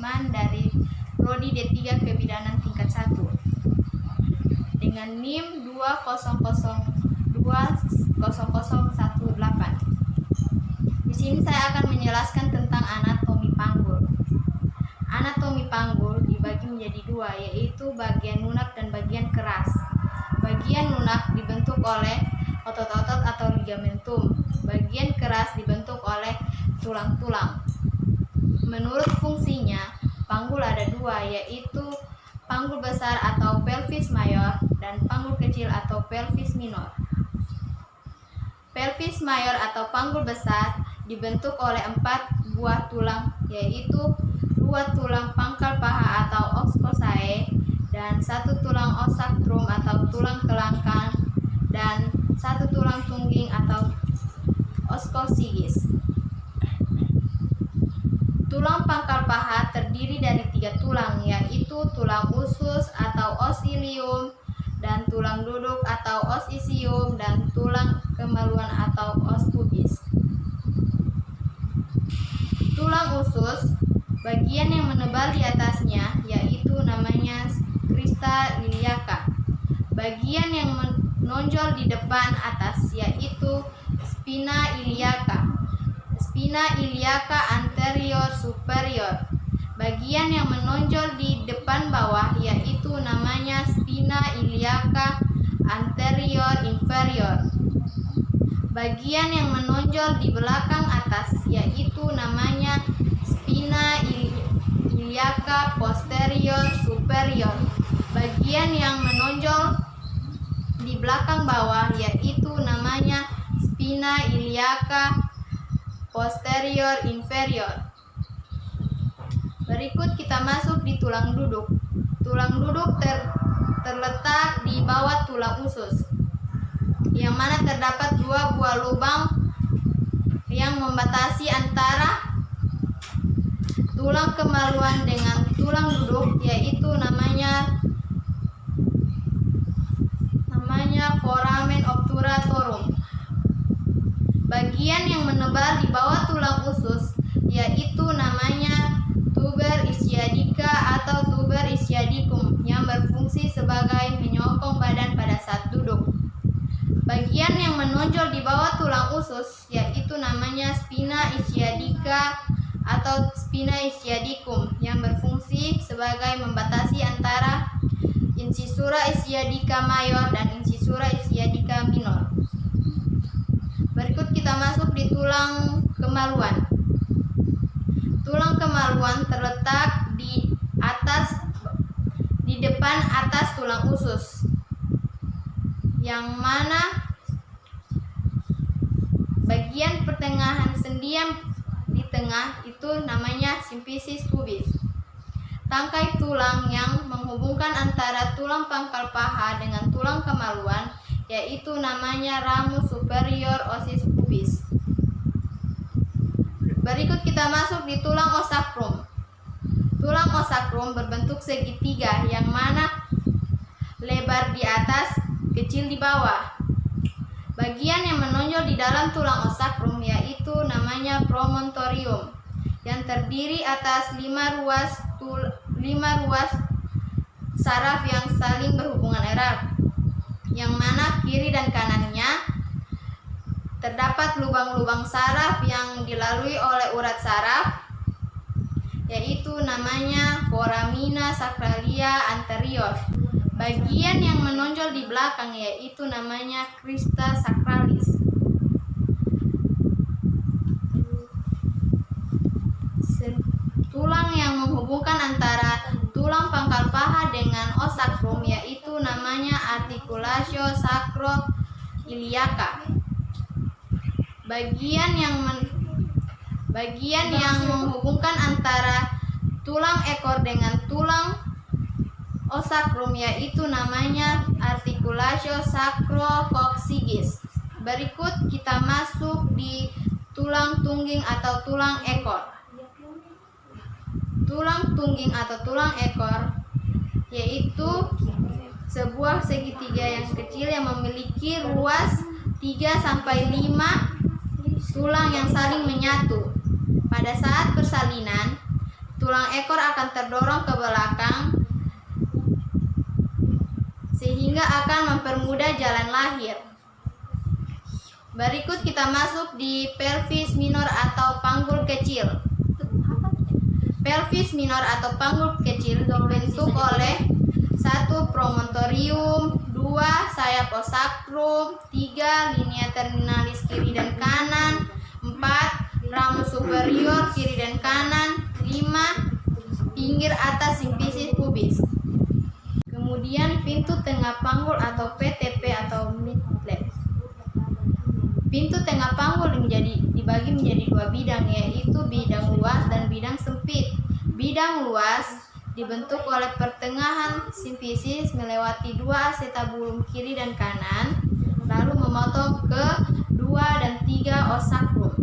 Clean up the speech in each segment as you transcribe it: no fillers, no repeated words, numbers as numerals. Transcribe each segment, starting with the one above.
Manajemen dari Prodi D3 Kebidanan tingkat 1 dengan NIM 200200018. Di sini saya akan menjelaskan tentang anatomi panggul. Anatomi panggul dibagi menjadi dua, yaitu bagian lunak dan bagian keras. Bagian lunak dibentuk oleh otot-otot atau ligamentum. Bagian keras dibentuk oleh tulang-tulang. Menurut fungsinya, panggul ada dua, yaitu panggul besar atau pelvis mayor dan panggul kecil atau pelvis minor. Pelvis mayor atau panggul besar dibentuk oleh 4 buah tulang, yaitu 2 tulang pangkal paha atau oskossae dan 1 tulang osakrum atau tulang kelangkaan dan 1 tulang tungging atau oskossigis. Tulang pangkal paha terdiri dari 3 tulang, yaitu tulang usus atau os ilium dan tulang duduk atau os isium dan tulang kemaluan atau os pubis. Tulang usus, bagian yang menebal di atasnya yaitu namanya crista iliaca. Bagian yang menonjol di depan atas yaitu spina iliaca. Spina iliaca anterior superior. Bagian yang menonjol di depan bawah yaitu namanya spina iliaca anterior inferior. Bagian yang menonjol di belakang atas yaitu namanya spina iliaca posterior superior. Bagian yang menonjol di belakang bawah yaitu namanya spina iliaca posterior inferior. Berikut kita masuk di tulang duduk. Tulang duduk terletak di bawah tulang usus, yang mana terdapat 2 buah lubang yang membatasi antara tulang kemaluan dengan tulang duduk, yaitu namanya foramen obturatorum. Bagian yang menebal di bawah tulang usus yaitu namanya tuber ischiadica atau tuber ischiadicum yang berfungsi sebagai penyokong badan pada saat duduk. Bagian yang menonjol di bawah tulang usus yaitu namanya spina ischiadica atau spina ischiadicum yang berfungsi sebagai membatasi antara incisura ischiadica mayor dan incisura ischiadica minor. Berikut kita masuk di tulang kemaluan. Tulang kemaluan terletak di depan atas tulang usus, yang mana bagian pertengahan sendi yang di tengah itu namanya symphysis pubis. Tangkai tulang yang menghubungkan antara tulang pangkal paha dengan tulang kemaluan yaitu namanya ramus superior ossis pubis. Berikut kita masuk di tulang osakrum. Tulang osakrum berbentuk segitiga, yang mana lebar di atas, kecil di bawah. Bagian yang menonjol di dalam tulang osakrum yaitu namanya promontorium, yang terdiri atas 5 ruas saraf yang saling berhubungan erat, yang mana kiri dan kanannya terdapat lubang-lubang saraf yang dilalui oleh urat saraf, yaitu namanya foramina sacralia anterior. Bagian yang menonjol di belakang yaitu namanya crista sacralis. Tulang yang menghubungkan antara tulang pangkal paha dengan os sacrum yaitu namanya articulatio sacroiliaca. Bagian yang menghubungkan antara tulang ekor dengan tulang os sacrum yaitu namanya articulatio sacrococcygeus. Berikut kita masuk di tulang tungging atau tulang ekor. Tulang tungging atau tulang ekor yaitu sebuah segitiga yang kecil yang memiliki ruas 3-5 tulang yang saling menyatu. Pada saat persalinan, tulang ekor akan terdorong ke belakang sehingga akan mempermudah jalan lahir. Berikut kita masuk di pelvis minor atau panggul kecil. Pelvis minor atau panggul kecil dibentuk oleh 1. Promontorium, 2. Sayap osakrum, 3. Linea terminalis kiri dan kanan, 4. Ramus superior kiri dan kanan, 5. Pinggir atas simfisis pubis. Kemudian pintu tengah panggul atau PTP atau midlap. Pintu tengah panggul dibagi menjadi 2 bidang, yaitu bidang luas dan bidang sempit. Bidang luas dibentuk oleh pertengahan simfisis melewati 2 acetabulum kiri dan kanan, lalu memotong ke 2 dan 3 osakrum.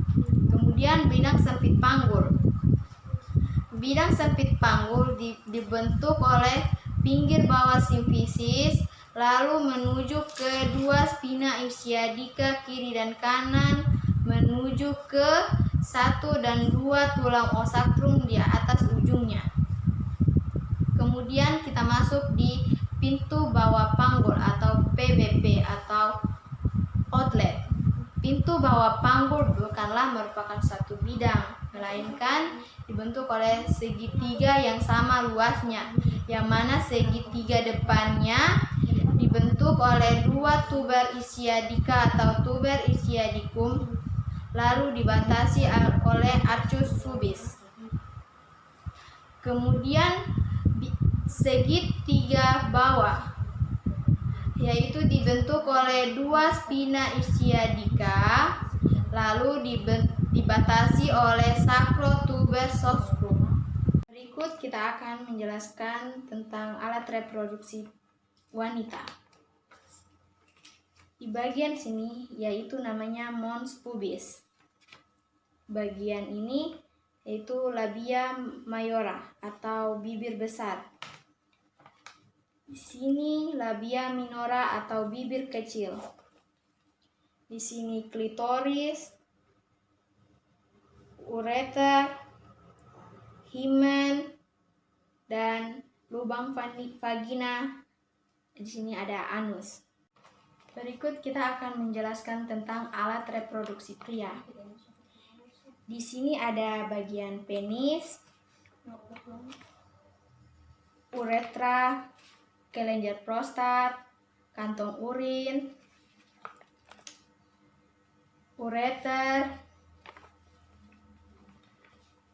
Kemudian bidang sempit panggul. Bidang sempit panggul dibentuk oleh pinggir bawah simfisis, lalu menuju ke 2 spina ischiadica kiri dan kanan, menuju ke 1 dan 2 tulang osakrum di atas ujungnya. Kemudian kita masuk di pintu bawah panggul atau PBP atau outlet. Pintu bawah panggul bukanlah merupakan satu bidang, melainkan dibentuk oleh segitiga yang sama luasnya, yang mana segitiga depannya dibentuk oleh 2 tuber ischiadica atau tuber ischiadicum, lalu dibatasi oleh arcus pubis. Kemudian segitiga bawah yaitu dibentuk oleh 2 spina ischiadica, lalu dibatasi oleh sacrotubersoscrum. Berikut kita akan menjelaskan tentang alat reproduksi wanita. Di bagian sini yaitu namanya mons pubis. Bagian ini yaitu labia mayora atau bibir besar. Di sini labia minora atau bibir kecil. Di sini klitoris, ureter, himen, dan lubang vagina. Di sini ada anus. Berikut kita akan menjelaskan tentang alat reproduksi pria. Di sini ada bagian penis, uretra, kelenjar prostat, kantong urin, ureter,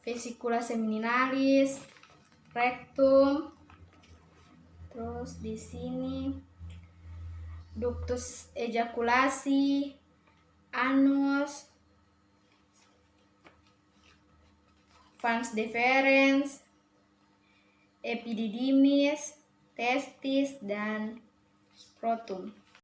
vesicula seminalis, rectum. Terus di sini ductus ejakulasi, anus, vas deferens, epididymis, testis, dan scrotum.